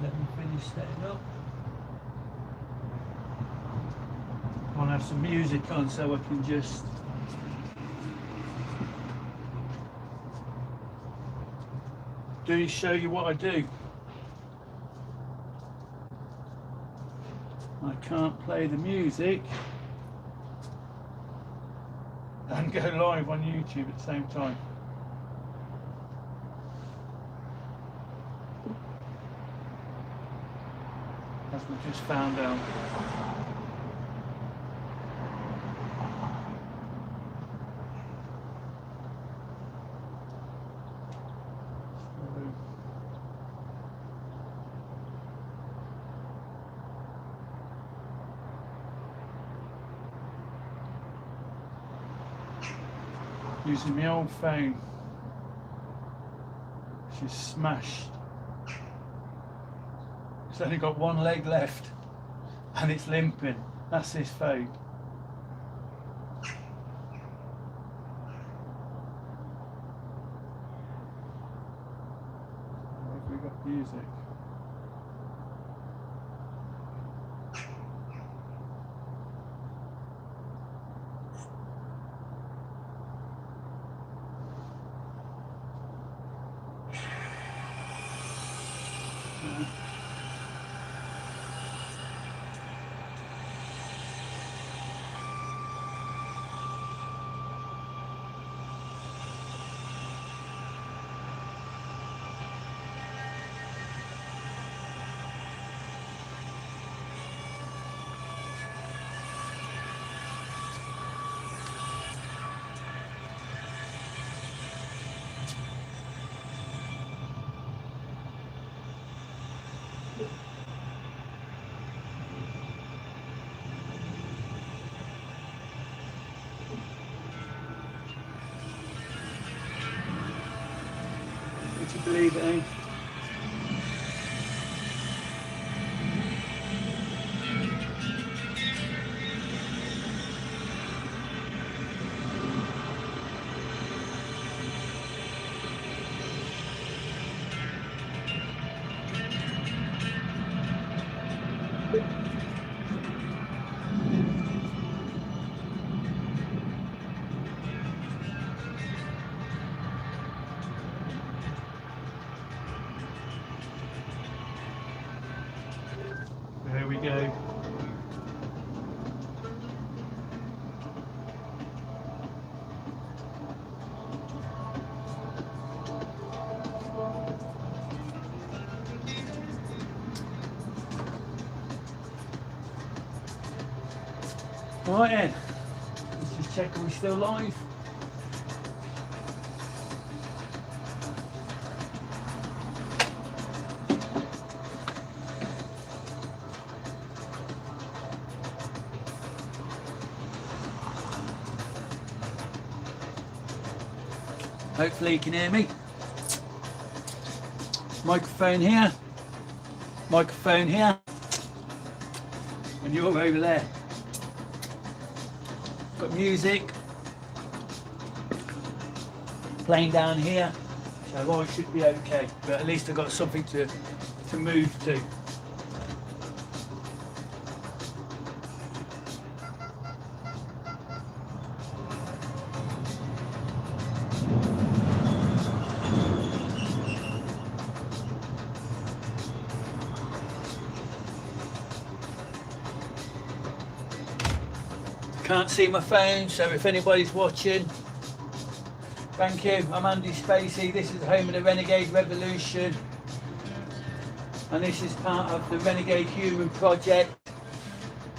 let me finish setting up. I want to have some music on so I can just show you what I do. I can't play the music and go live on YouTube at the same time. As we just found out. Using my old phone, which is smashed. It's only got one leg left and it's limping. That's this phone. Have we got music? Would you believe it, eh? There we go. Right then, let's just check are we still live. Hopefully you can hear me. Microphone here, and you're over there. Got music playing down here, so I should be okay. But at least I've got something to move to. Can't see my phone, so if anybody's watching, thank you. I'm Andy Spacey. This is the home of the Renegade Revolution, and this is part of the Renegade Human Project,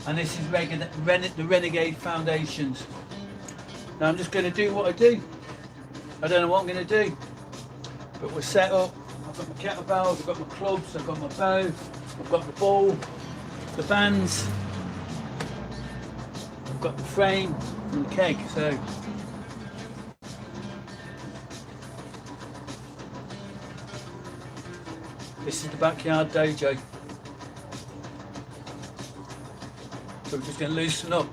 and this is the Renegade Foundations. Now I'm just going to do what I do. I don't know what I'm going to do, but we're set up. I've got my kettlebells, I've got my clubs, I've got my bow, I've got the ball, the bands. Got the frame and the keg, so this is the backyard dojo. So we're just going to loosen up.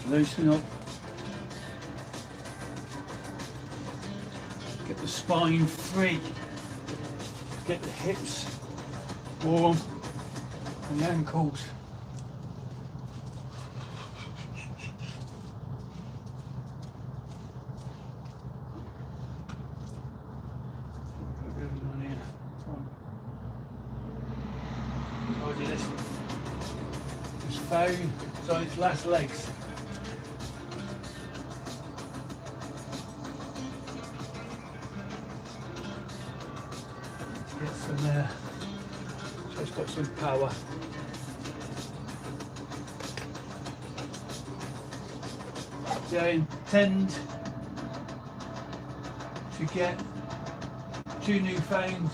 Loosen up. Get the spine free. Get the hips warm and the ankles. This phone is on its last legs. Get some there. So it's got some power. So I intend to get 2 new phones.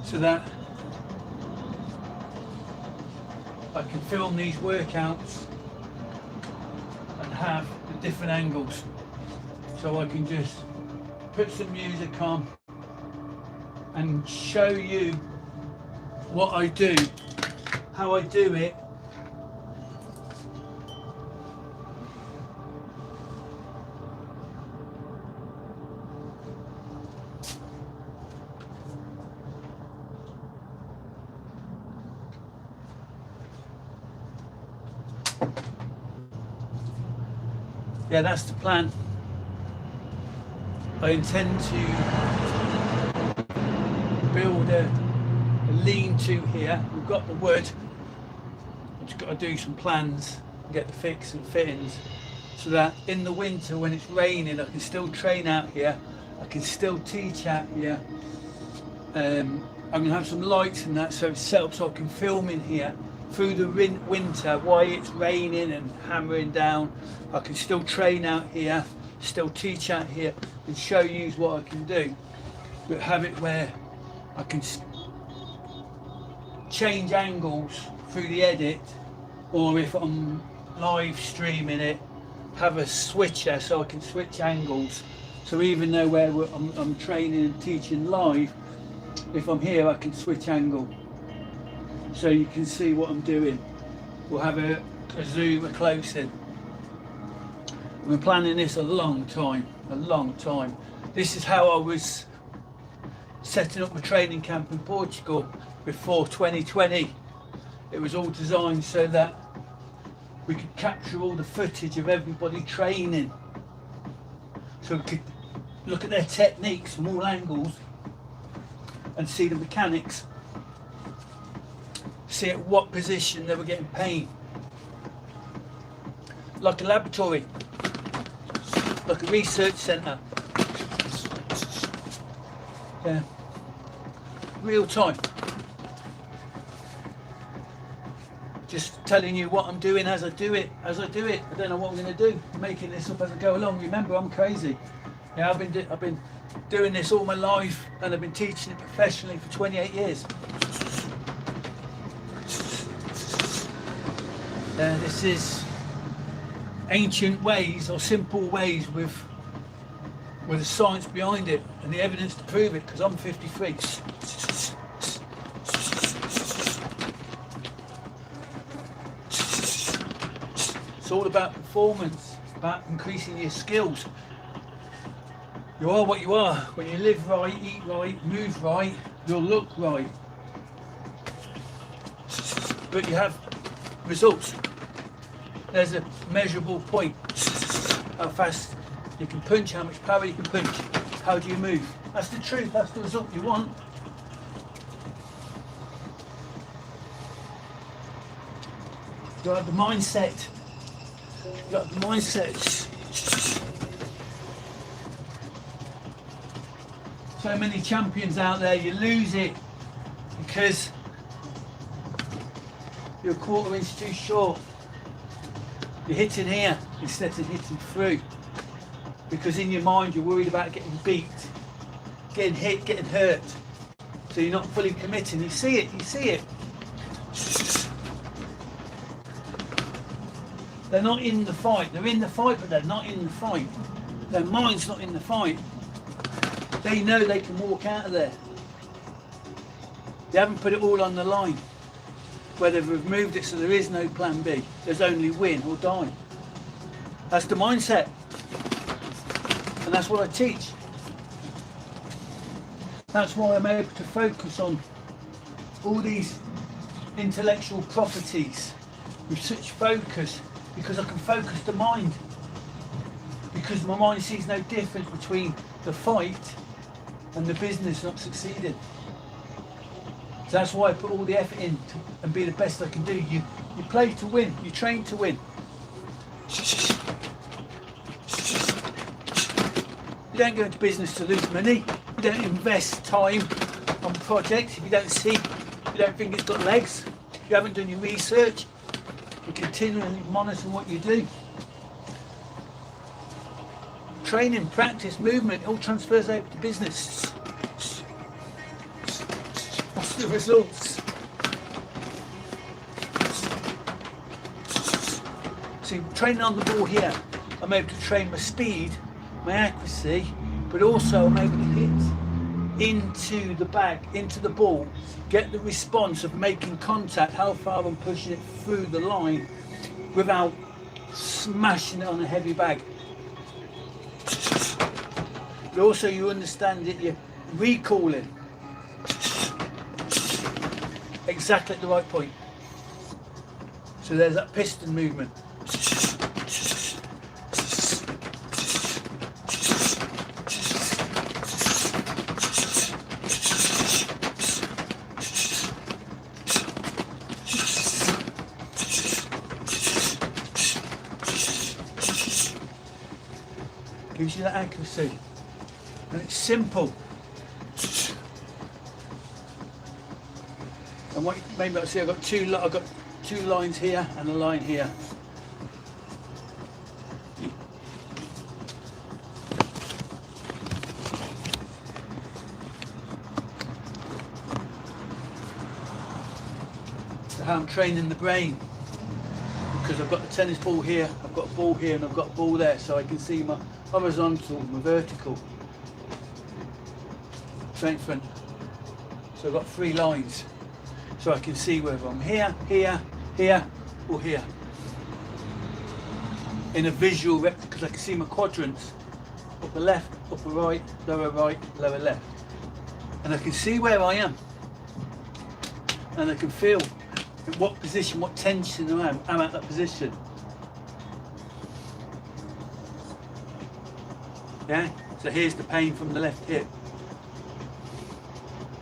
So that I can film these workouts and have the different angles. So I can just put some music on and show you what I do, how I do it. Yeah, that's the plan. I intend to build a lean-to here. We've got the wood. I've just got to do some plans and get the fix and fittings so that in the winter when it's raining I can still train out here. I can still teach out here. I'm going to have some lights and that so it's set up so I can film in here through the winter while it's raining and hammering down. I can still train out here, still teach out here and show you what I can do, but have it where I can change angles through the edit, or if I'm live streaming it, have a switcher so I can switch angles. So even though where I'm training and teaching live, if I'm here I can switch angle so you can see what I'm doing. We'll have a zoom, a close in. I've been planning this a long time. This is how I was setting up my training camp in Portugal before 2020. It was all designed so that we could capture all the footage of everybody training. So we could look at their techniques from all angles and see the mechanics. See at what position they were getting pain. Like a laboratory, like a research centre. Yeah. Real time. Just telling you what I'm doing as I do it. I don't know what I'm going to do. I'm making this up as I go along. Remember, I'm crazy. Yeah, I've been doing this all my life, and I've been teaching it professionally for 28 years. This is ancient ways or simple ways with the science behind it and the evidence to prove it, because I'm 53. It's all about performance, about increasing your skills. You are what you are. When you live right, eat right, move right, you'll look right. But you have results. There's a measurable point. How fast you can punch, how much power you can punch, how do you move. That's the truth, that's the result you want. You have the mindset. You have the mindset. So many champions out there, you lose it because you're a quarter inch too short. You're hitting here instead of hitting through, because in your mind you're worried about getting beat, getting hit, getting hurt. So you're not fully committing. You see it. They're not in the fight. They're in the fight, but they're not in the fight. Their mind's not in the fight. They know they can walk out of there. They haven't put it all on the line. where they've removed it so there is no plan B. There's only win or die. That's the mindset. And that's what I teach. That's why I'm able to focus on all these intellectual properties with such focus, because I can focus the mind. Because my mind sees no difference between the fight and the business not succeeding. So that's why I put all the effort in and be the best I can do. You play to win, you train to win. You don't go into business to lose money. You don't invest time on projects if you don't see, you don't think it's got legs. You haven't done your research. You continually monitor what you do. Training, practice, movement, it all transfers over to business. What's the results? See, training on the ball here, I'm able to train my speed, my accuracy, but also I'm able to hit into the bag, into the ball, get the response of making contact, how far I'm pushing it through the line without smashing it on a heavy bag. But also you understand that you're recalling exactly at the right point. So there's that piston movement. Gives you that accuracy, and it's simple. And what maybe I see, I've got two lines here and a line here. So how I'm training the brain, because I've got the tennis ball here, I've got a ball here, and I've got a ball there, so I can see my horizontal, my vertical, straight front. So I've got 3 lines, so I can see whether I'm here, here, here, or here. In a visual, because I can see my quadrants, upper left, upper right, lower left. And I can see where I am. And I can feel in what position, what tension I'm at that position. Yeah, so here's the pain from the left hip.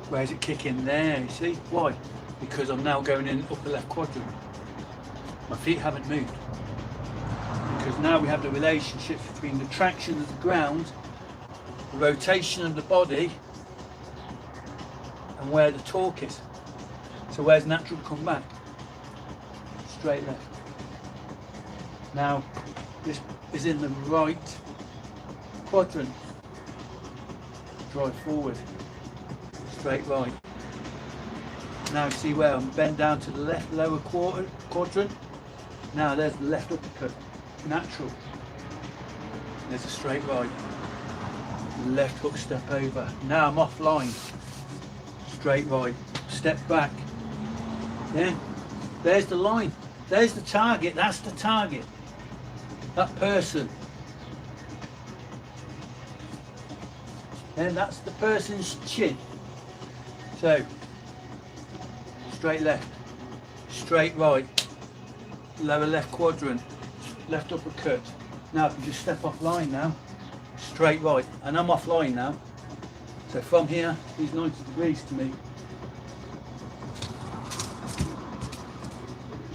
Where's it kicking? There, you see? Why? Because I'm now going in upper left quadrant. My feet haven't moved. Because now we have the relationship between the traction of the ground, the rotation of the body, and where the torque is. So where's natural come back? Straight left. Now, this is in the right quadrant. Drive forward. Straight right. Now see where I'm bent down to the left lower quadrant. Now there's the left uppercut. Natural. There's a straight right. Left hook step over. Now I'm offline. Straight right. Step back. Yeah. There's the line. There's the target. That's the target. That person. And that's the person's chin. So, straight left, straight right, lower left quadrant, left uppercut. Now I can just step offline now, straight right, and I'm offline now. So from here, he's 90 degrees to me.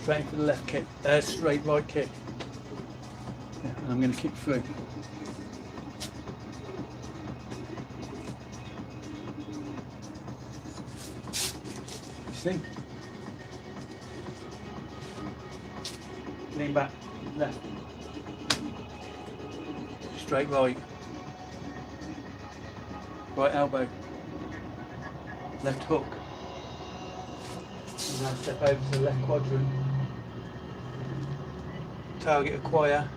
Straight for the left kick, straight right kick. Yeah, and I'm going to kick through. See? Lean back, left, straight right, right elbow, left hook, and now step over to the left quadrant, target acquire,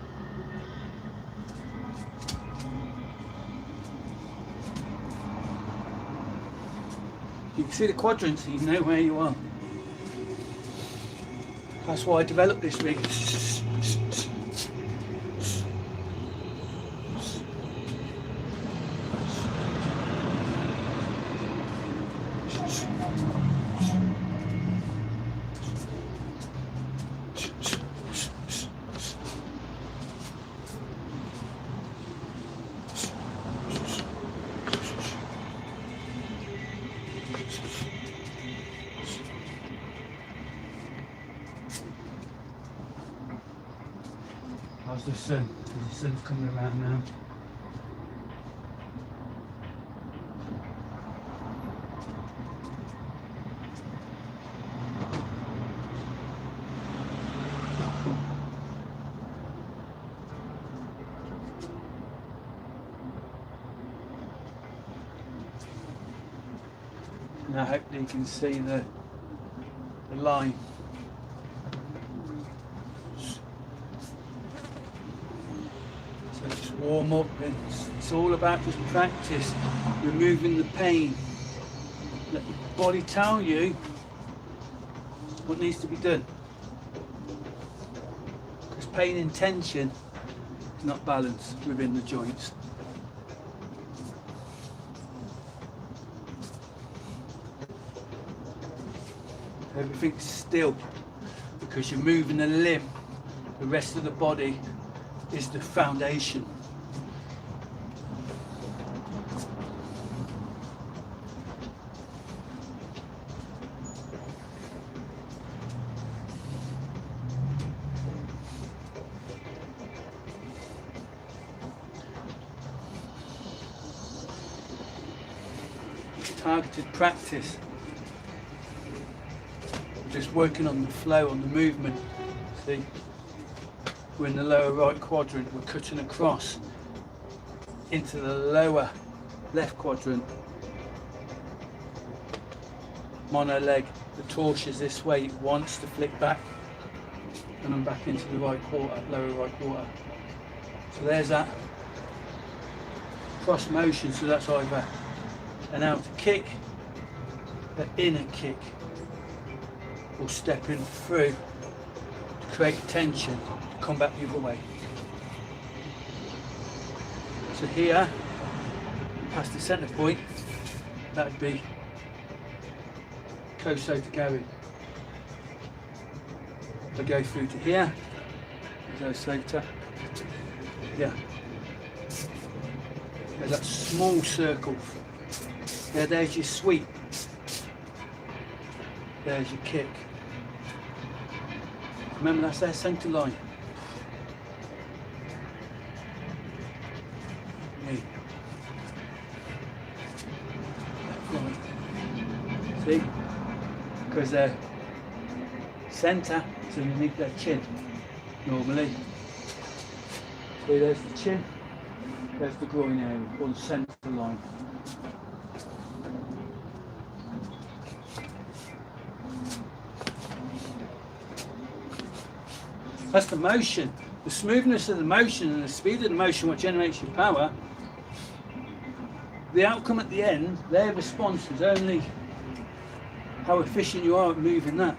you can see the quadrants, so you know where you are. That's why I developed this rig. How's the sun? The sun's coming around now. Now hopefully you can see the line. So just warm up, and it's all about just practice, removing the pain. Let your body tell you what needs to be done. Because pain and tension is not balanced within the joints. Everything's still because you're moving a limb. The rest of the body is the foundation. Targeted practice. Just working on the flow, on the movement. See, we're in the lower right quadrant, we're cutting across into the lower left quadrant. Mono leg, the torsion is this way, it wants to flick back, and I'm back into the right quarter, lower right quarter. So there's that cross motion, so that's either an outer kick, an inner kick, or stepping through to create tension, to come back the other way. So here, past the centre point, that would be Koso to Gary. If I go through to here, Koso to here. There's that small circle. There's your sweep. There's your kick. Remember, that's their centre line. Knee. See? Because their centre is underneath their chin, normally. See, there's the chin, there's the groin area, or the centre line. That's the motion, the smoothness of the motion and the speed of the motion what generates your power. The outcome at the end, their response is only how efficient you are at moving that.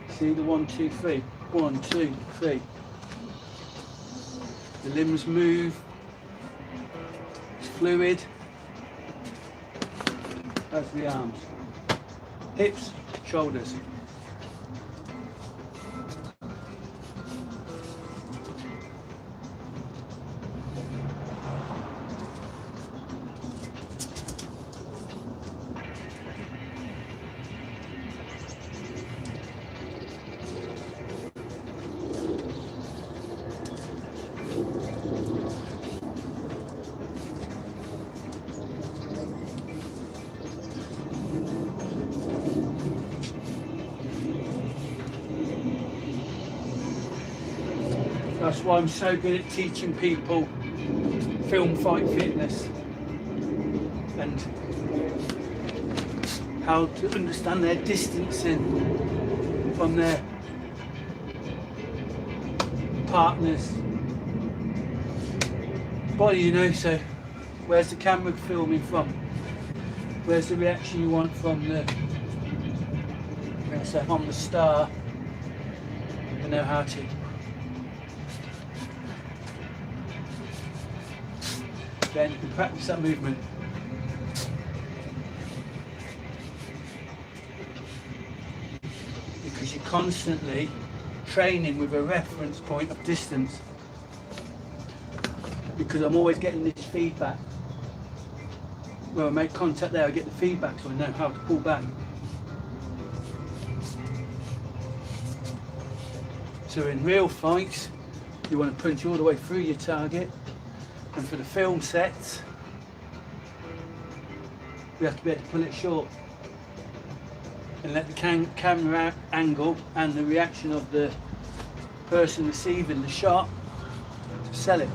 See the 1, 2, 3, 1, 2, 3. The limbs move, it's fluid. That's the arms. Hips, shoulders. That's why I'm so good at teaching people film fight fitness and how to understand their distancing from their partners, body, you know. So where's the camera filming from? Where's the reaction you want from the, so from the star? You know how to. Then you can practice that movement. Because you're constantly training with a reference point of distance. Because I'm always getting this feedback. When I make contact there, I get the feedback, so I know how to pull back. So in real fights, you want to punch all the way through your target. And for the film sets, we have to be able to pull it short. And let the camera angle and the reaction of the person receiving the shot to sell it.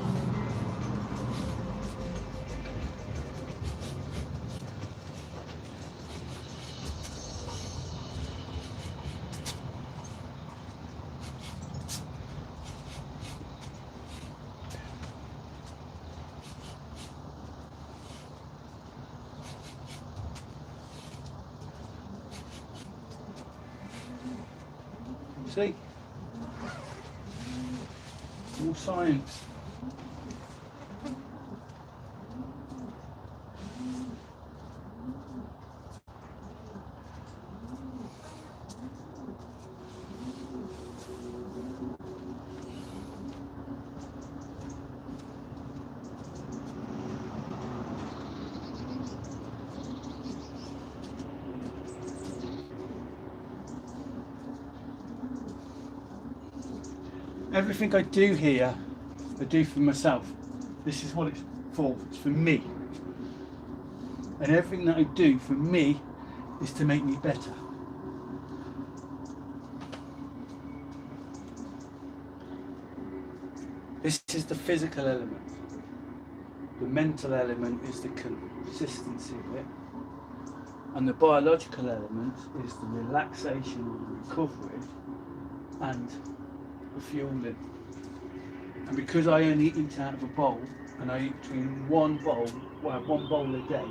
See? More science. Everything I do here, I do for myself. This is what it's for. It's for me. And everything that I do for me is to make me better. This is the physical element. The mental element is the consistency of it. And the biological element is the relaxation or the recovery and fueling. And because I only eat out of a bowl, and I eat between one bowl a day,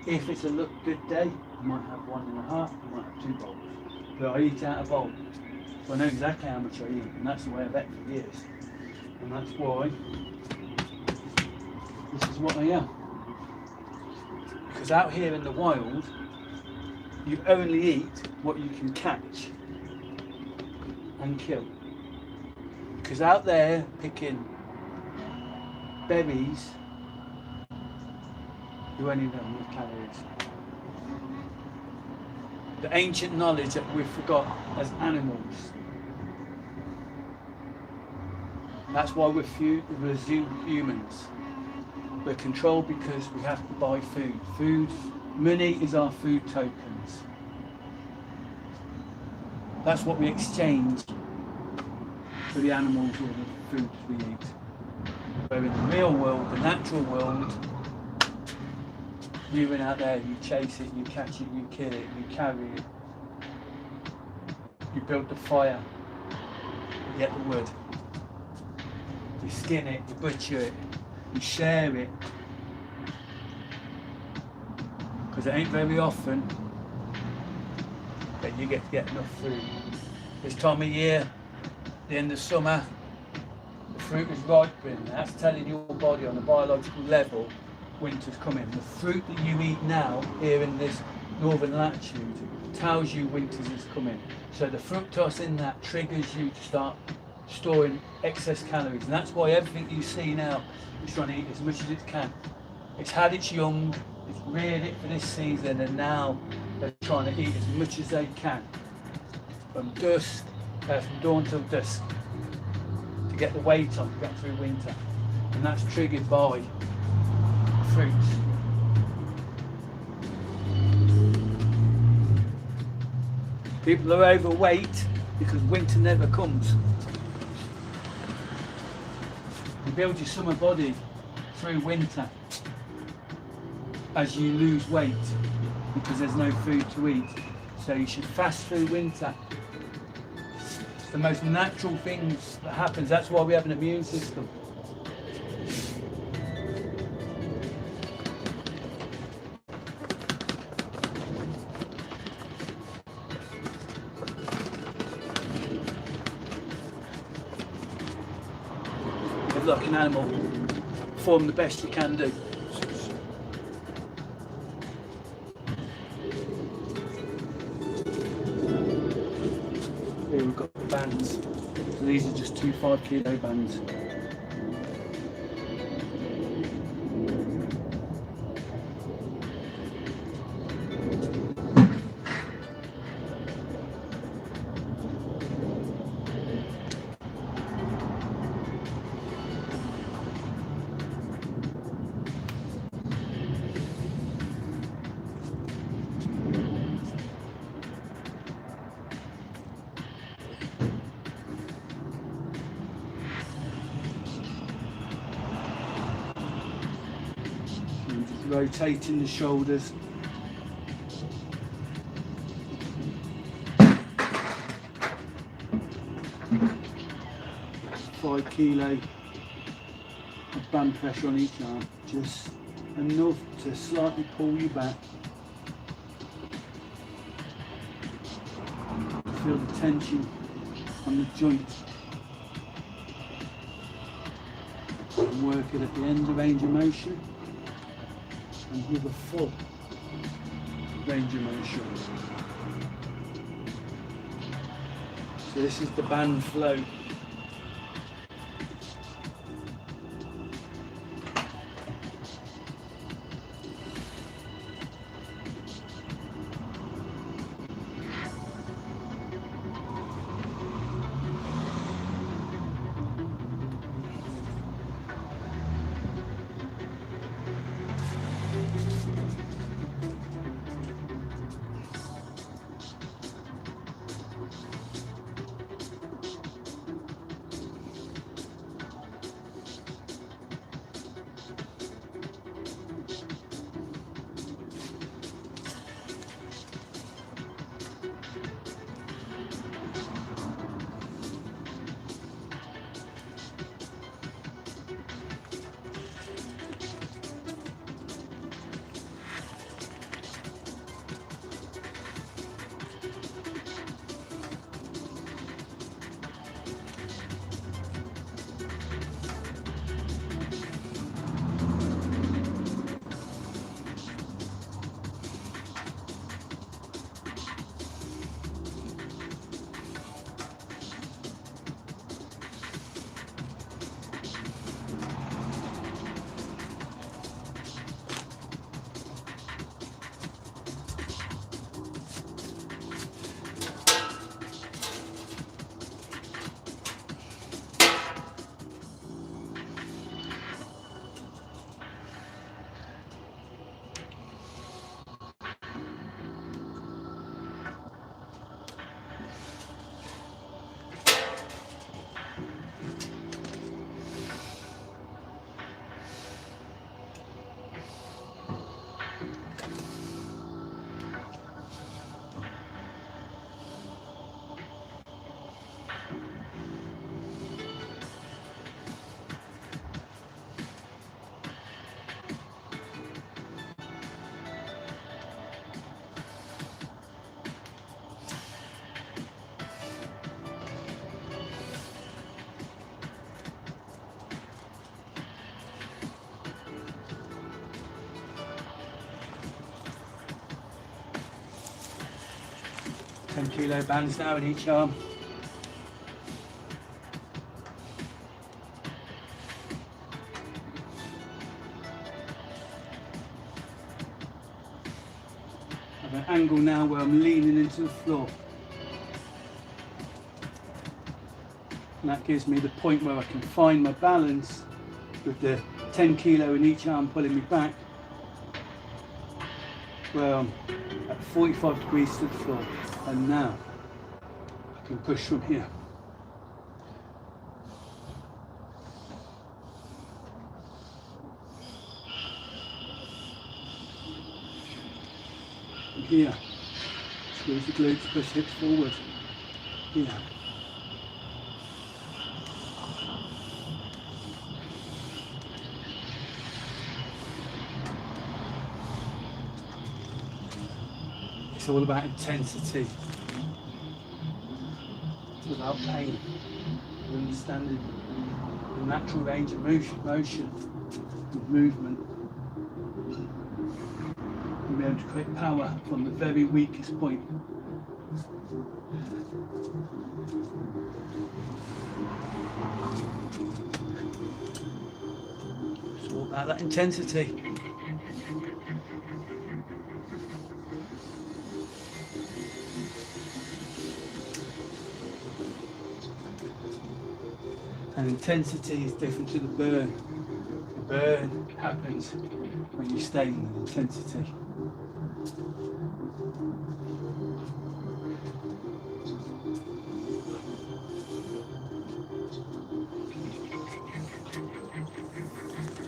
if it's a good day, I might have 1.5, I might have 2 bowls. But I eat out of a bowl. So I know exactly how much I eat, and that's the way I've ate for years. And that's why this is what I am. Because out here in the wild, you only eat what you can catch and kill. Because out there picking berries, you only know enough calories. The ancient knowledge that we've forgot as animals. That's why we're humans. We're controlled because we have to buy food. Money is our food tokens. That's what we exchange for the animals or the food we eat. Where in the real world, the natural world, you went out there, you chase it, you catch it, you kill it, you carry it, you build the fire, you get the wood, you skin it, you butcher it, you share it. Because it ain't very often that you get to get enough food. This time of year, the end of summer, the fruit is ripening. That's telling your body on a biological level, winter's coming. The fruit that you eat now, here in this northern latitude, tells you winter's is coming. So the fructose in that triggers you to start storing excess calories. And that's why everything you see now is trying to eat as much as it can. It's had its young, it's reared it for this season, and now they're trying to eat as much as they can. From dawn till dusk, to get the weight on to get through winter. And that's triggered by fruits. People are overweight because winter never comes. You build your summer body through winter as you lose weight because there's no food to eat. So you should fast through winter. It's the most natural things that happens. That's why we have an immune system. move like an animal. Perform the best you can do. Here we've got the bands. So these are just 2 5-kilo bands. Rotating the shoulders. Five kilo of band pressure on each arm, just enough to slightly pull you back. Feel the tension on the joint. And work it at the end of range of motion. And with a full range of motion. So this is the band flow. Kilo bands now in each arm. I have an angle now where I'm leaning into the floor. And that gives me the point where I can find my balance with the 10 kilo in each arm pulling me back, where I'm at 45 degrees to the floor. And now I can push from here. And here, squeeze the glutes, push hips forward. Here. It's all about intensity, without pain, understanding natural range of motion, of movement. And be able to create power from the very weakest point. It's all about that intensity. And intensity is different to the burn. The burn happens when you stay in the intensity.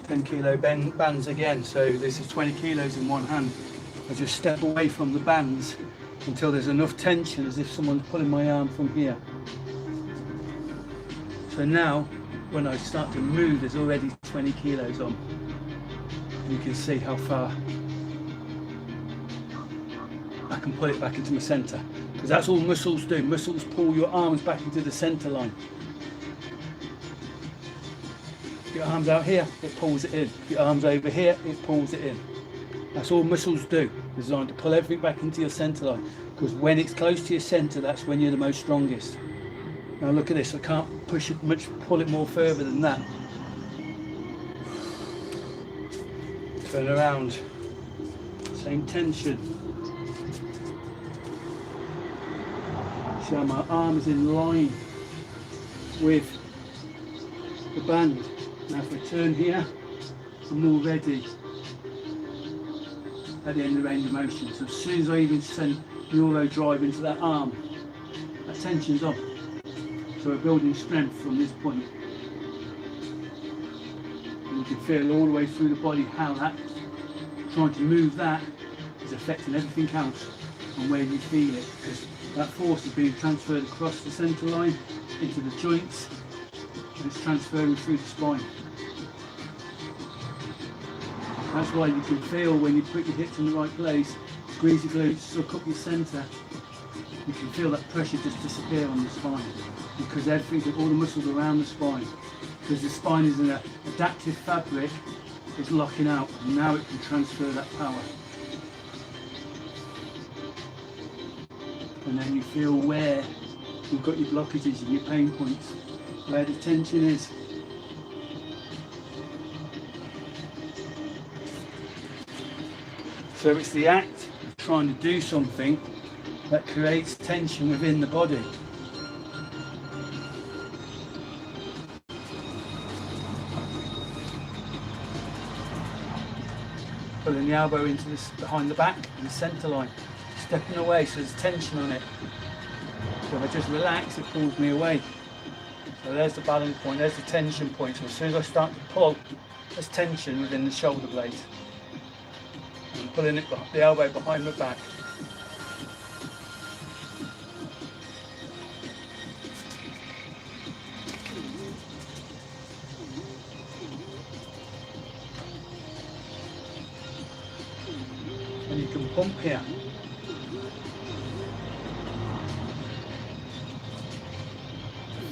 .10 kilo bands again, so this is 20 kilos in one hand. I just step away from the bands until there's enough tension, as if someone's pulling my arm from here. So now, when I start to move, there's already 20 kilos on. You can see how far I can pull it back into my centre. Because that's all muscles do. Muscles pull your arms back into the centre line. Your arms out here, it pulls it in. Your arms over here, it pulls it in. That's all muscles do. Designed to pull everything back into your centre line. Because when it's close to your centre, that's when you're the most strongest. Now look at this, I can't push it much, pull it more further than that. Turn around, same tension. So my arm is in line with the band. Now if I turn here, I'm already at the end of the range of motion. So as soon as I even send neuro drive into that arm, that tension's on. So we're building strength from this point. And you can feel all the way through the body how that, trying to move that, is affecting everything else and where you feel it. Because that force is being transferred across the centre line into the joints, and it's transferring through the spine. That's why you can feel when you put your hips in the right place, squeeze your glutes, suck up your centre, you can feel that pressure just disappear on the spine. Because everything, all the muscles around the spine, because the spine is an adaptive fabric, is locking out, and now it can transfer that power. And then you feel where you've got your blockages and your pain points, where the tension is. So it's the act of trying to do something that creates tension within the body. Pulling the elbow into this behind the back and the centre line, stepping away so there's tension on it. So if I just relax, it pulls me away. So there's the balance point, there's the tension point. So as soon as I start to pull, there's tension within the shoulder blade. I'm pulling it, the elbow behind my back. And you can pump here.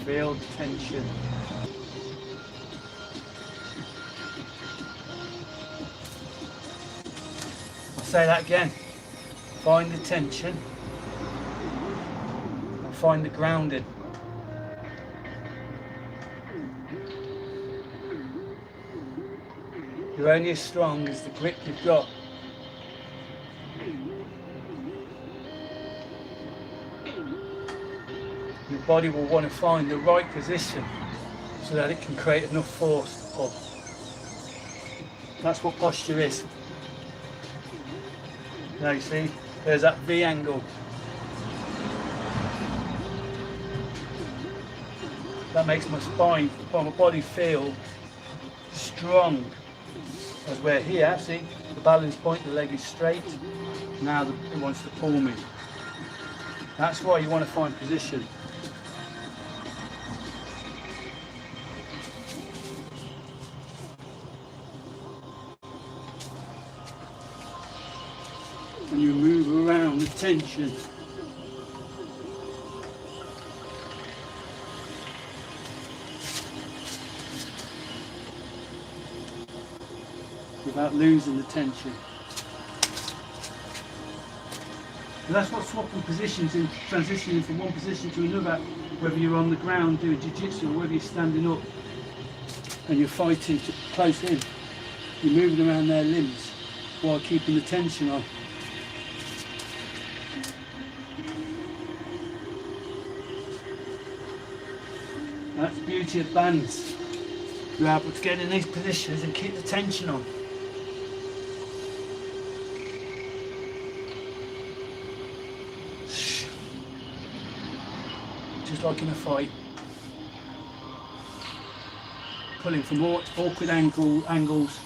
Feel the tension. I'll say that again. Find the tension and find the grounding. You're only as strong as the grip you've got. Your body will want to find the right position so that it can create enough force to pull. That's what posture is. Now you see, there's that V angle. That makes my spine, my body feel strong. As we're here, see, the balance point, the leg is straight. Now it wants to pull me. That's why you want to find position. And you move around the tension. without losing the tension. And that's what swapping positions and transitioning from one position to another, whether you're on the ground doing jiu-jitsu or whether you're standing up and you're fighting close in, you're moving around their limbs while keeping the tension on. That's the beauty of bands. You're able to get in these positions and keep the tension on. Just like in a fight. Pulling from awkward angles.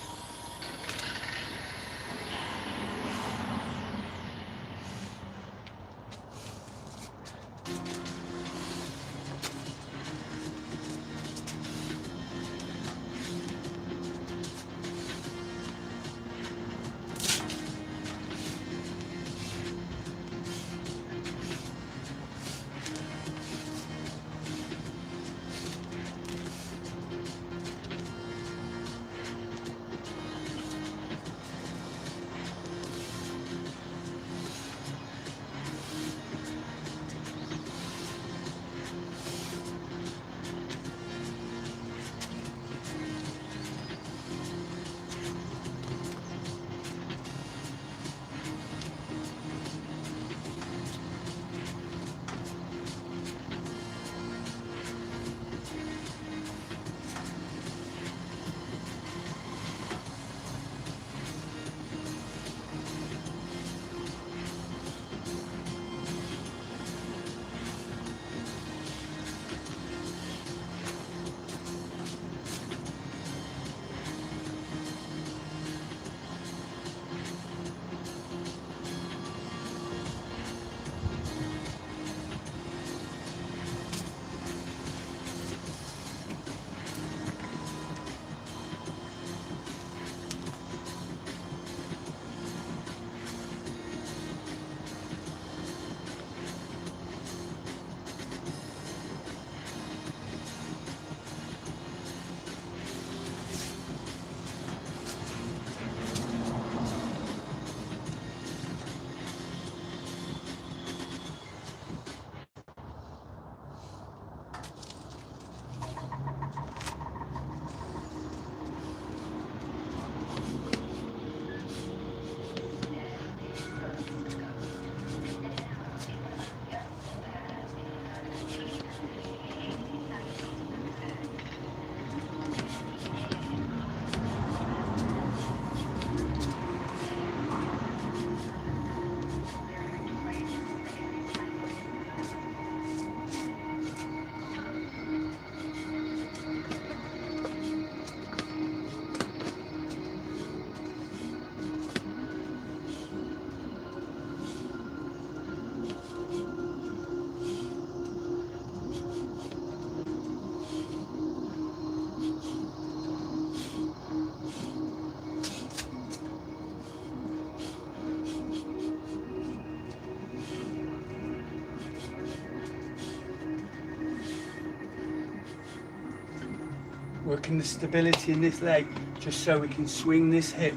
Working the stability in this leg just so we can swing this hip.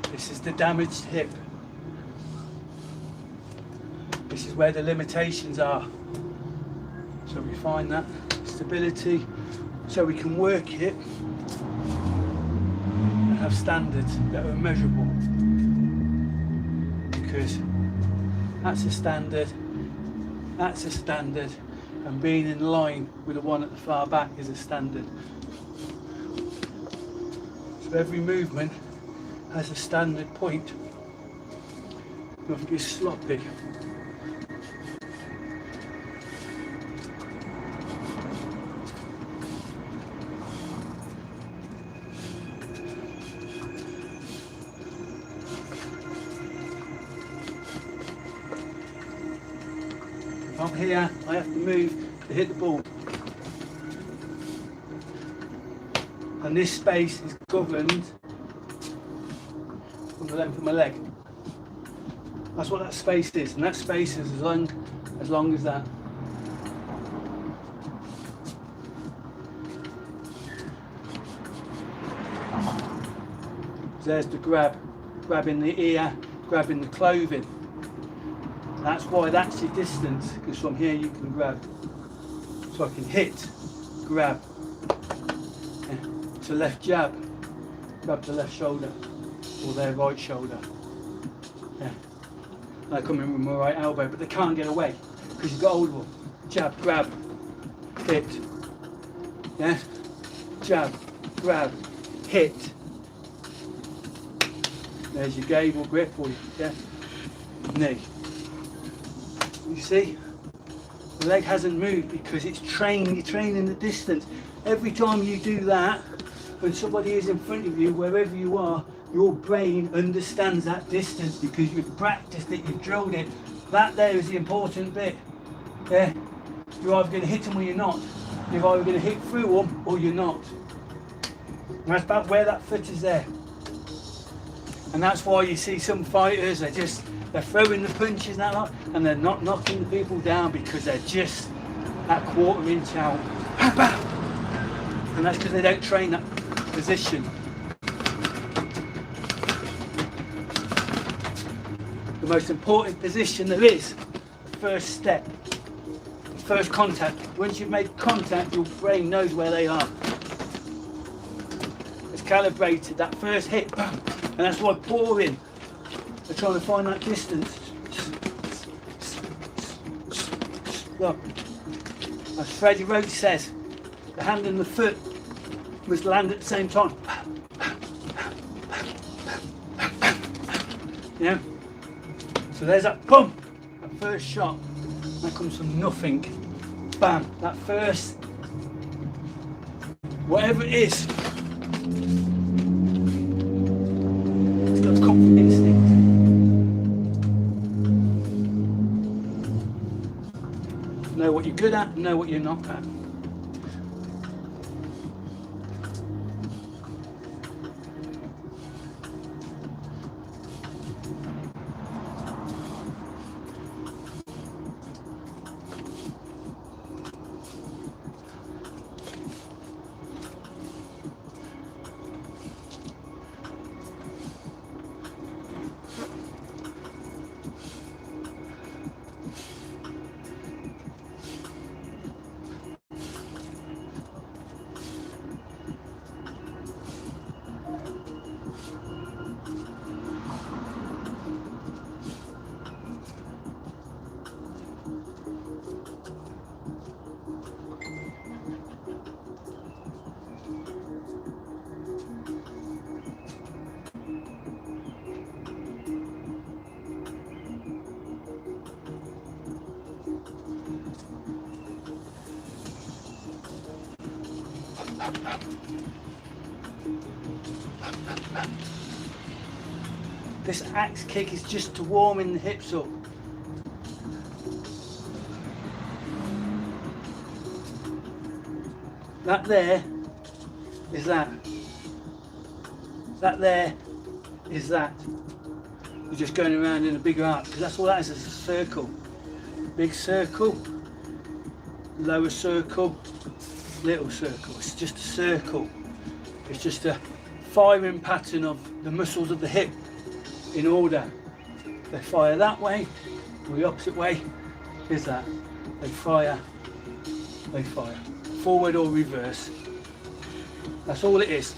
This is the damaged hip. This is where the limitations are. So we find that stability so we can work it and have standards that are measurable. Because that's a standard, that's a standard, and being in line with the one at the far back is a standard. So every movement has a standard point. Nothing is sloppy. If I'm here, I have to move to hit the ball. And this space is governed from the length of my leg. That's what that space is, and that space is as long as that. there's the grab, grabbing the ear, grabbing the clothing. That's why that's your distance, because from here you can grab. So I can hit, grab, to left jab, grab the left shoulder, or their right shoulder. Yeah. I come in with my right elbow, but they can't get away, because you've got hold of them. Jab, grab, hit. Yeah? Jab, grab, hit. There's your gable grip for you, yeah? Knee. You see? The leg hasn't moved because it's trained, you're training the distance. Every time you do that, when somebody is in front of you, wherever you are, your brain understands that distance because you've practiced it, you've drilled it. That there is the important bit. Yeah? You're either going to hit them or you're not. You're either going to hit through them or you're not. And that's about where that foot is there. And that's why you see some fighters, they're throwing the punches and that lot, and they're not knocking the people down because they're just that quarter inch out. And that's because they don't train that position. The most important position there is the first step, the first contact. Once you've made contact, your brain knows where they are. It's calibrated, that first hit, and that's why pouring, they're trying to find that distance. Look, as Freddie Roach says, the hand and the foot must land at the same time. Yeah? So there's that pump, that first shot, that comes from nothing. Bam, that first, whatever it is, it's got confident instinct. Know what you're good at, know what you're not at. This axe kick is just to warming the hips up. That there is that. That there is that. You're just going around in a big arc, because that's all that is, it's a circle. Big circle, lower circle, little circle. It's just a circle. It's just a firing pattern of the muscles of the hip in order. They fire that way, or the opposite way is that. They fire, forward or reverse. That's all it is.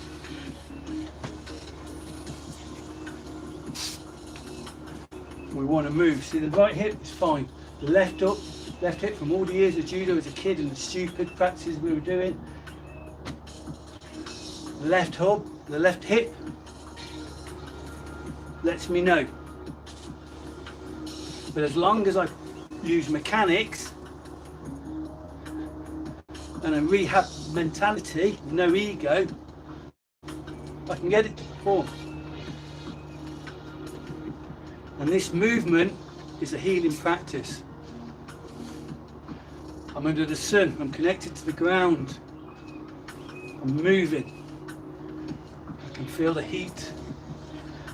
We want to move. See, the right hip is fine. The left up, left hip from all the years of judo as a kid and the stupid practices we were doing. The left hub, the left hip lets me know. But as long as I use mechanics and a rehab mentality, no ego, I can get it to perform. And this movement is a healing practice. I'm under the sun, I'm connected to the ground, I'm moving. I can feel the heat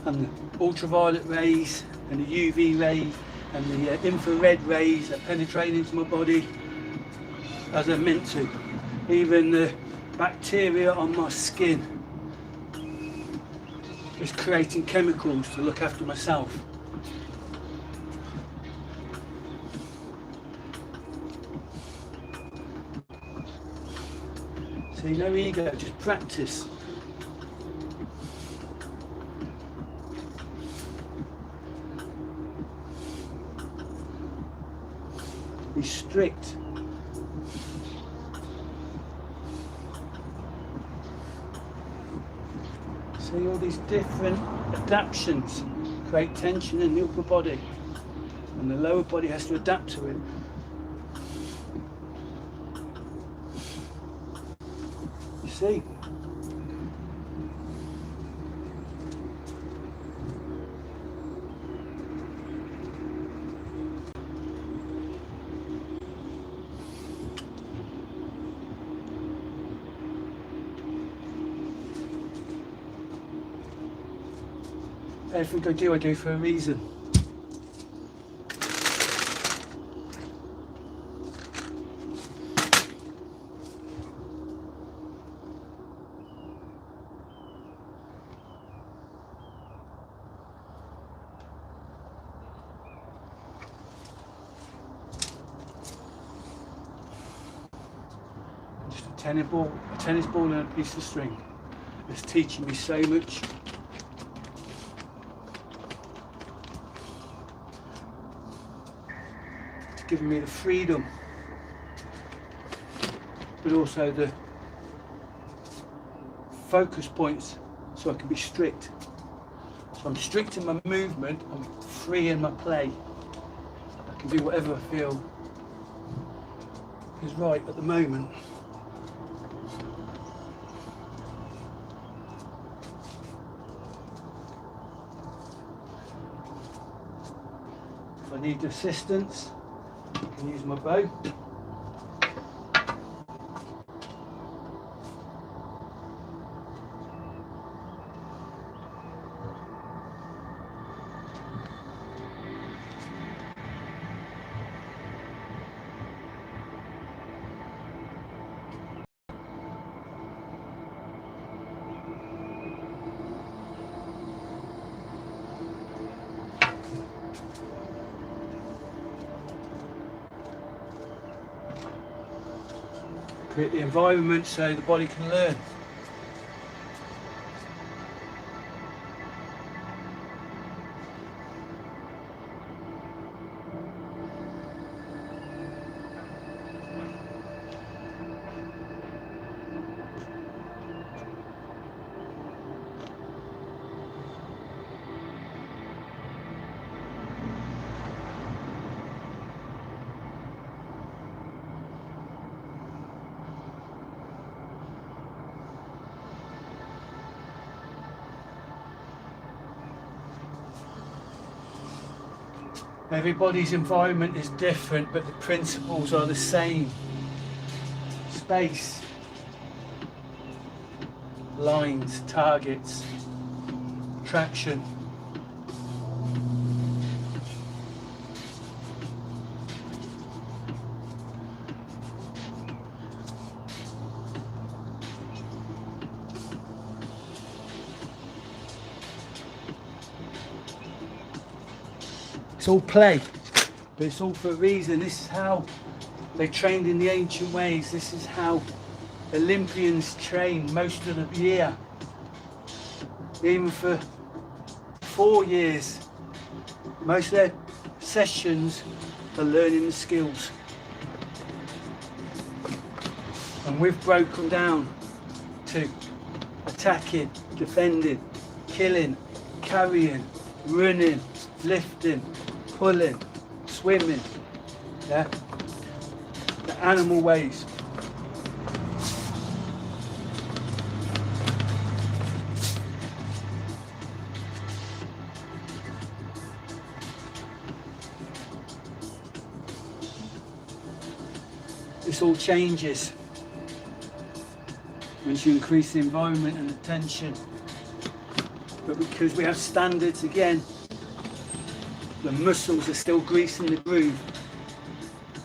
and the ultraviolet rays and the UV rays and the infrared rays that penetrate into my body as they're meant to. Even the bacteria on my skin just creating chemicals to look after myself. See, no ego, just practice. Be strict. See, all these different adaptations create tension in the upper body, and the lower body has to adapt to it. You see? Everything I do for a reason. Just a tennis ball and a piece of string. It's teaching me so much. Giving me the freedom, but also the focus points so I can be strict. So I'm strict in my movement, I'm free in my play. I can do whatever I feel is right at the moment. If I need assistance, I can use my bow. Create the environment so the body can learn. Everybody's environment is different, but the principles are the same. Space, lines, targets, traction. It's all play, but it's all for a reason. This is how they trained in the ancient ways. This is how Olympians train most of the year. Even for 4 years, most of their sessions are learning the skills. And we've broken down to attacking, defending, killing, carrying, running, lifting, pulling, swimming, yeah, the animal ways. This all changes once you increase the environment and attention, but because we have standards again, the muscles are still greasing the groove,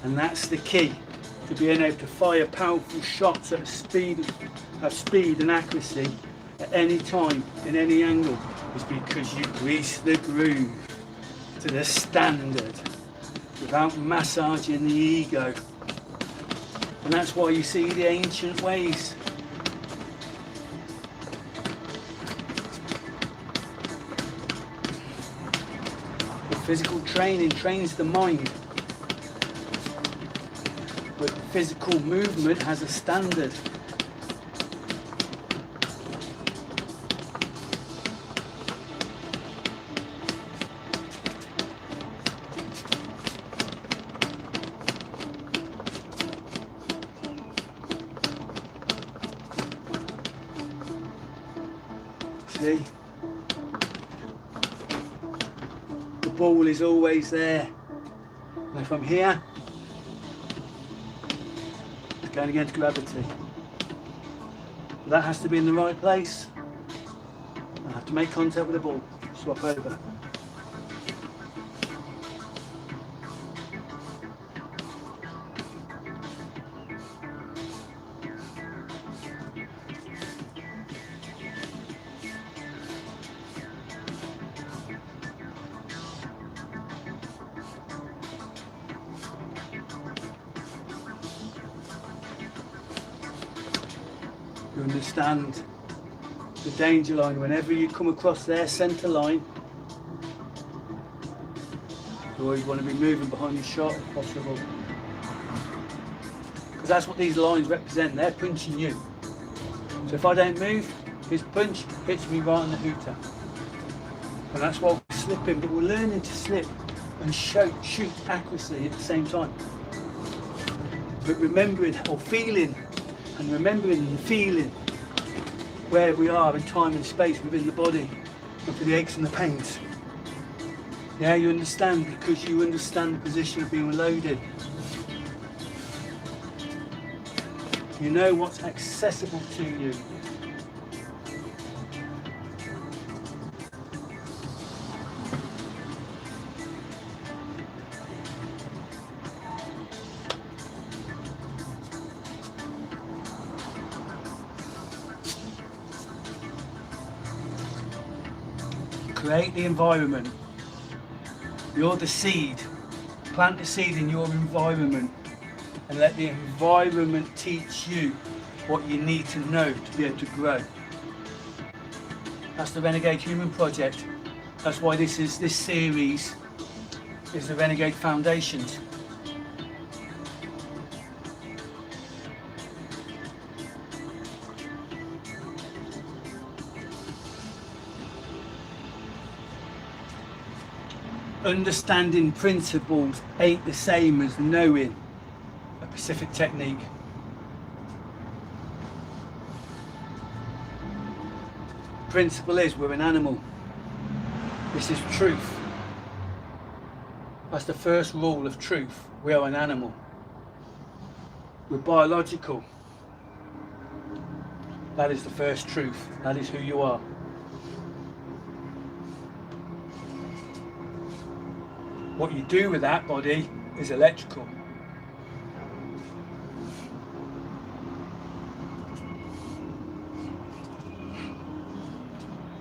and that's the key to being able to fire powerful shots at speed and accuracy at any time, in any angle. is because you grease the groove to the standard without massaging the ego. And that's why you see the ancient ways. The physical training trains the mind, but physical movement has a standard. See? The ball is always there. And if I'm here, it's going against gravity. That has to be in the right place. I have to make contact with the ball. Swap over. You understand the danger line. Whenever you come across their centre line, you always want to be moving behind the shot if possible. Because that's what these lines represent. They're punching you. So if I don't move, his punch hits me right on the hooter. And that's why we're slipping, but we're learning to slip and shoot accuracy at the same time. But remembering or feeling, and remembering and feeling where we are in time and space within the body, and for the aches and the pains. Yeah, you understand, because you understand the position of being loaded. You know what's accessible to you. Create the environment. You're the seed. Plant the seed in your environment and let the environment teach you what you need to know to be able to grow. That's the Renegade Human Project. That's why this series is the Renegade Foundations. Understanding principles ain't the same as knowing a specific technique. Principle is we're an animal. This is truth. That's the first rule of truth. We are an animal. We're biological. That is the first truth. That is who you are. What you do with that body is electrical.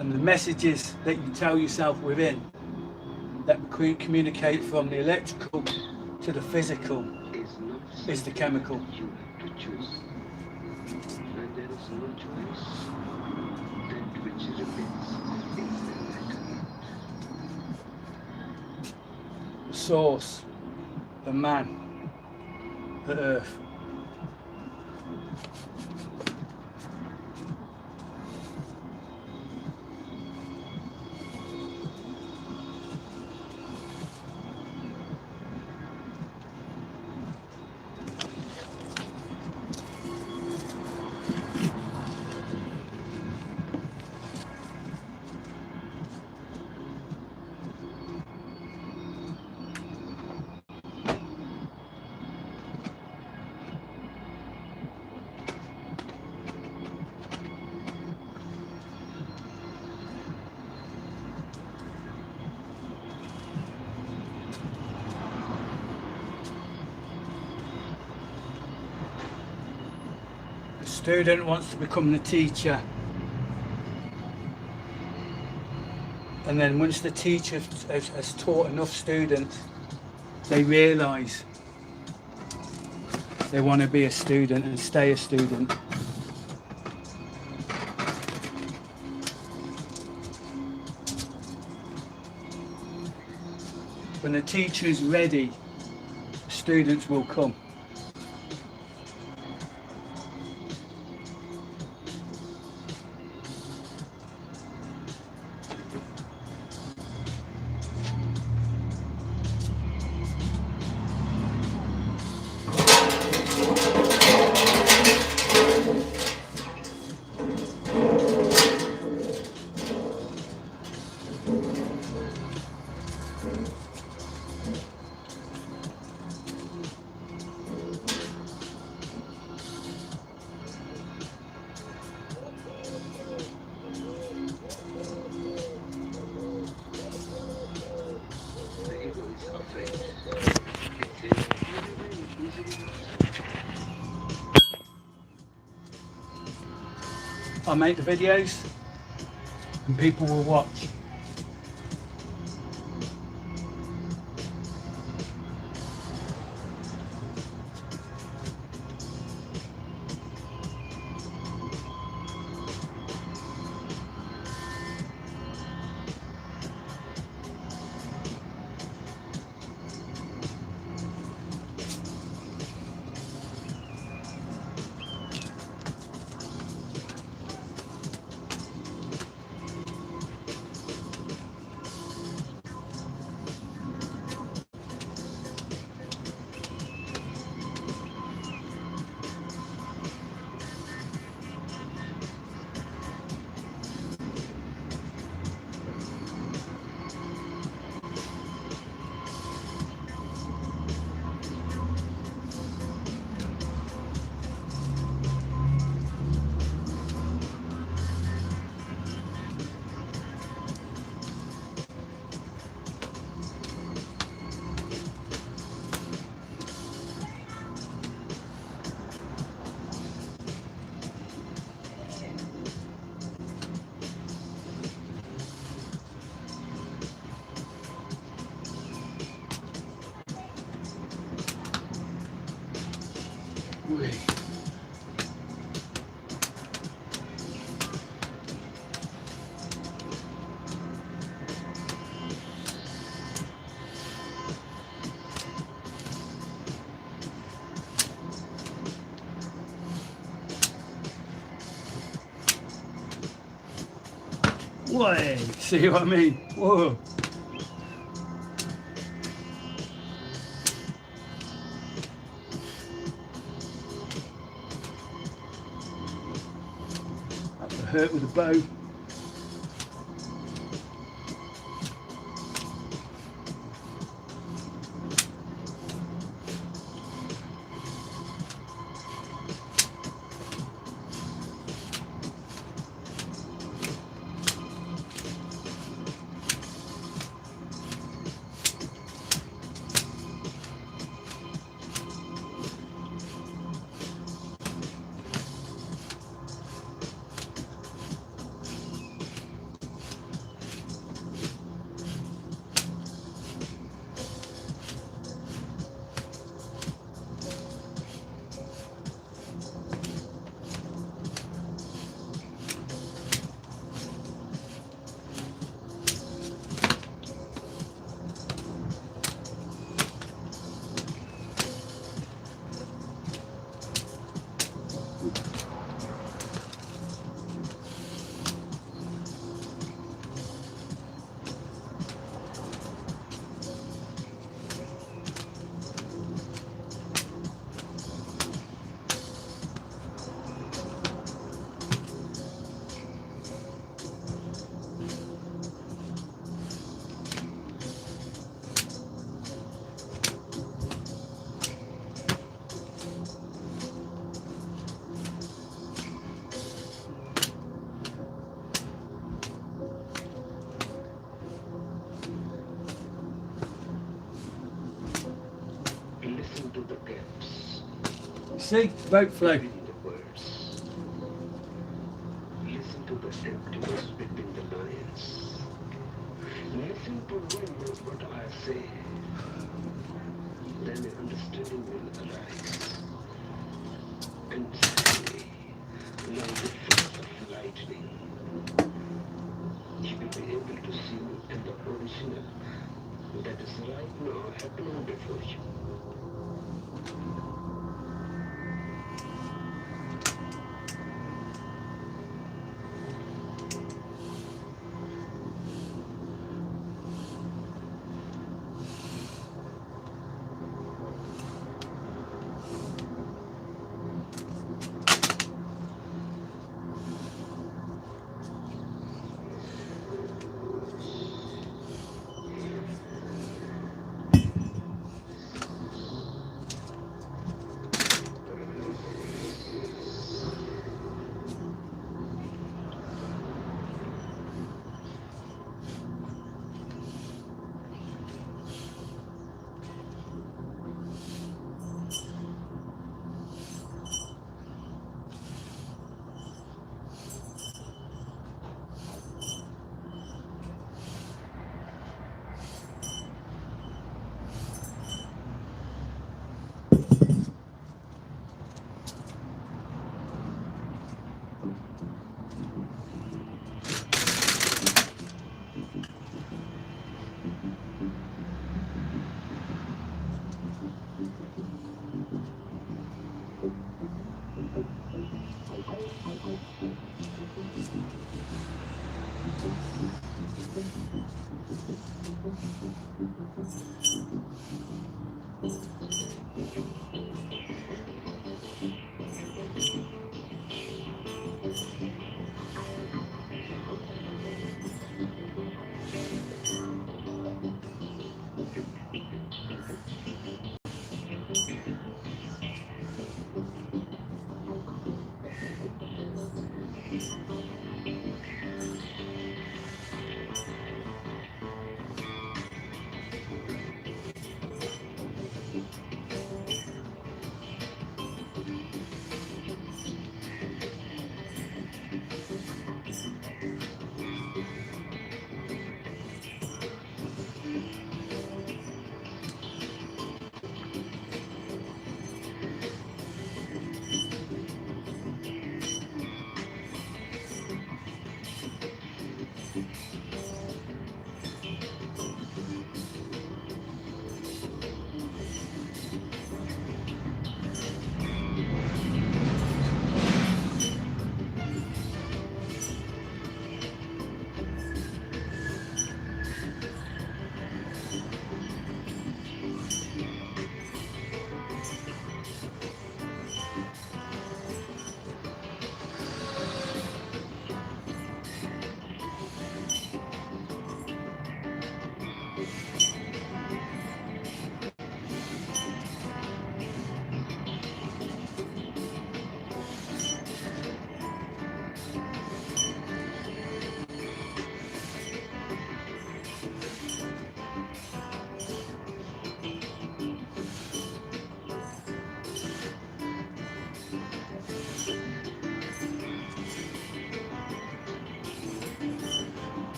And the messages that you tell yourself within that communicate from the electrical to the physical is the chemical. You have to choose. When there is no choice, that which remains is the matter. The source, the man, the earth. The student wants to become the teacher. And then once the teacher has taught enough students, they realise they want to be a student and stay a student. When the teacher is ready, students will come. I make the videos and people will watch. Way, see what I mean? Whoa. That's a hurt with a bow. Listen to the depths. See, boat flow. Read the words. Listen to the emptiness between the lines. say, then your understanding will arise. And suddenly, like the flash of lightning, you will be able to see and the original that is right now happening before you.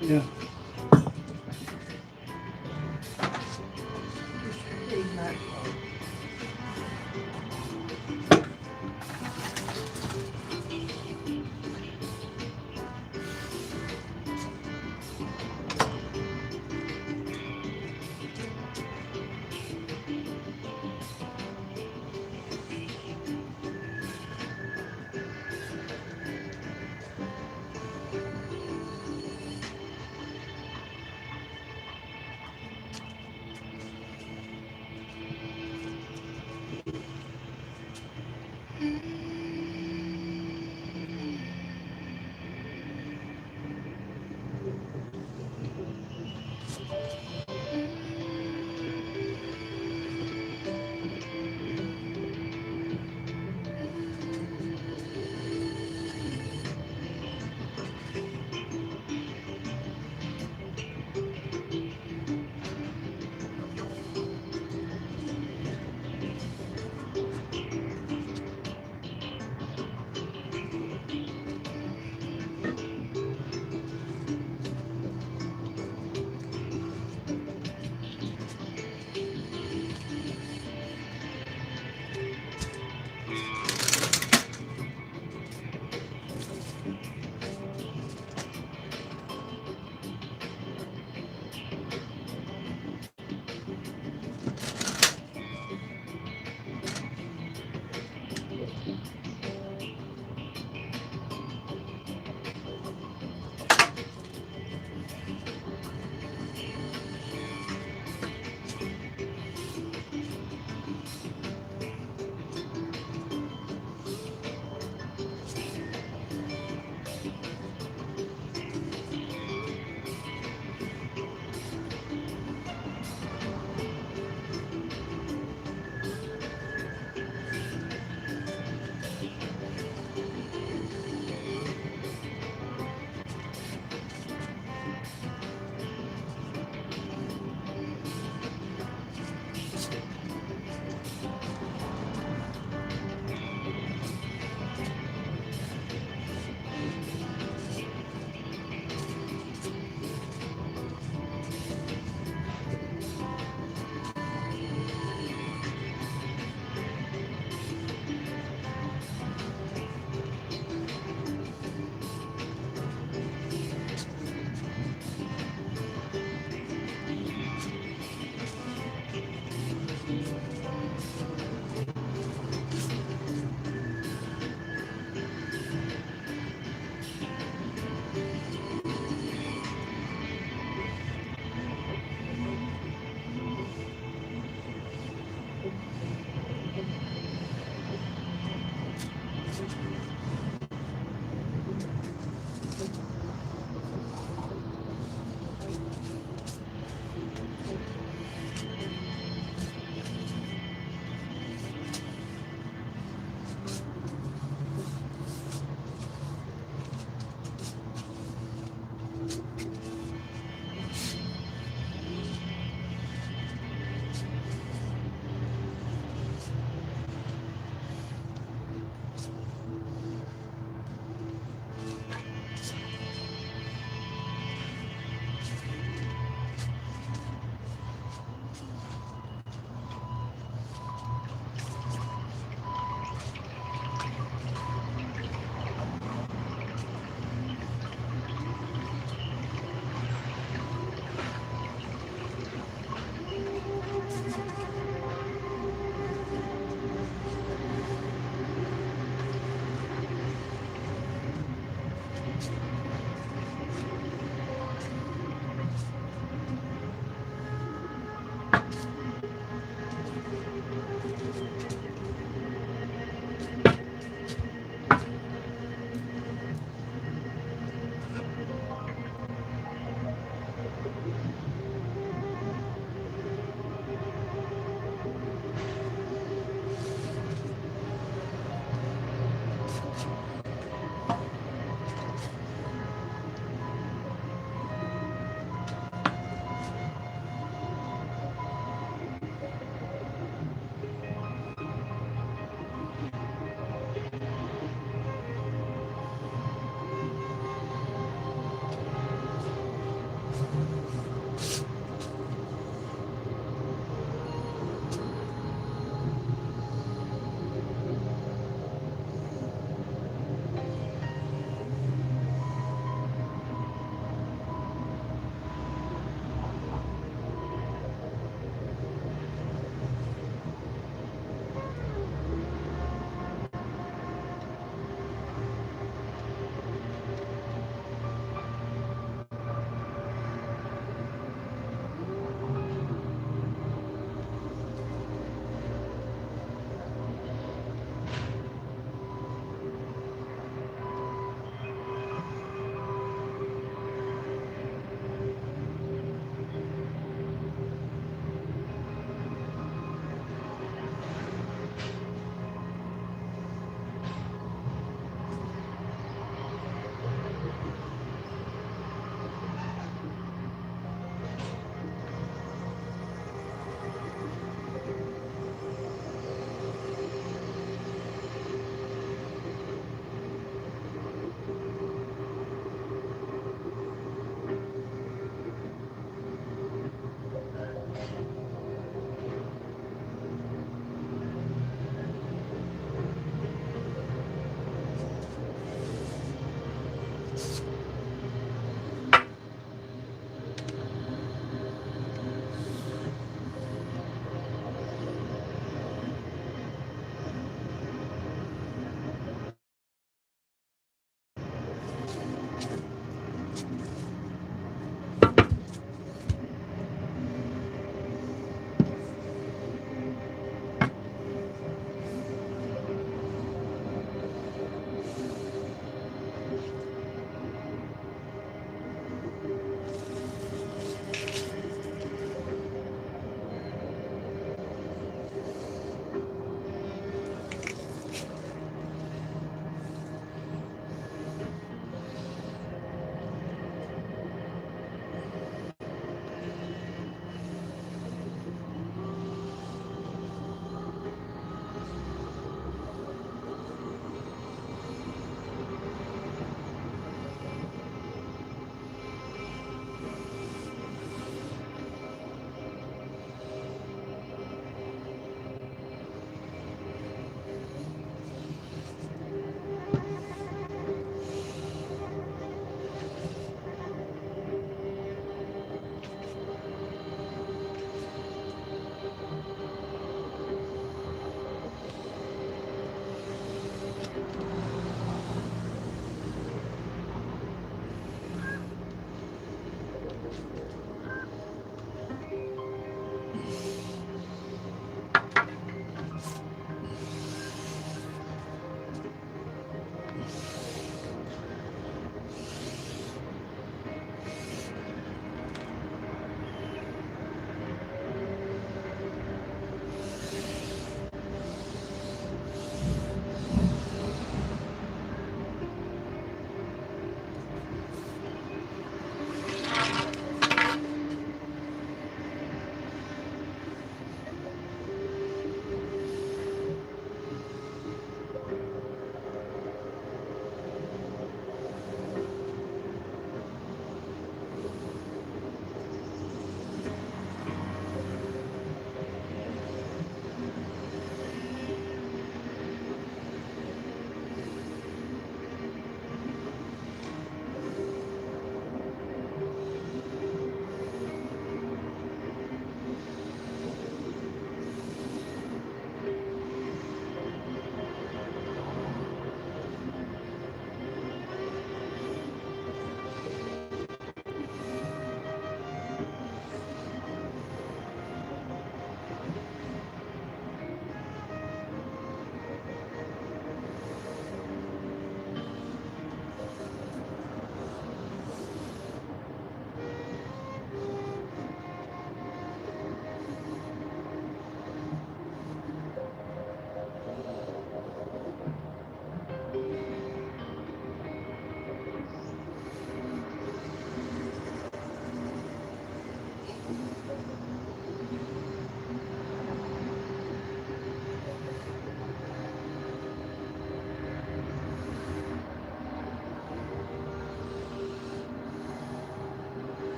Yeah. that.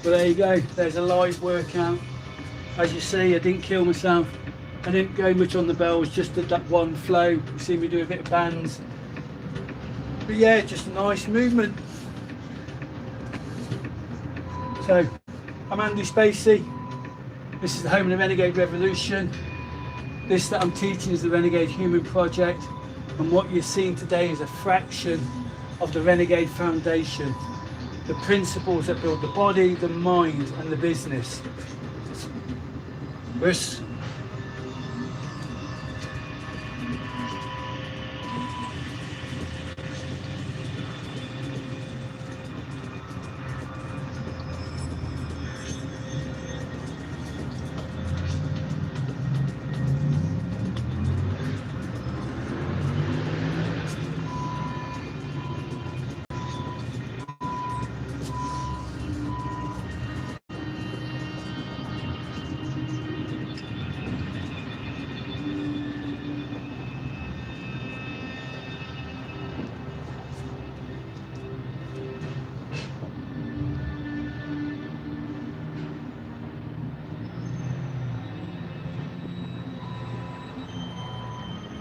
Well, there you go. There's a live workout. As you see, I didn't kill myself. I didn't go much on the bells, just did that one flow. You see me do a bit of bands. But yeah, just a nice movement. So, I'm Andy Spacey. This is the home of the Renegade Revolution. This that I'm teaching is the Renegade Human Project. And what you're seeing today is a fraction of the Renegade Foundation. The principles that build the body, the mind, and the business.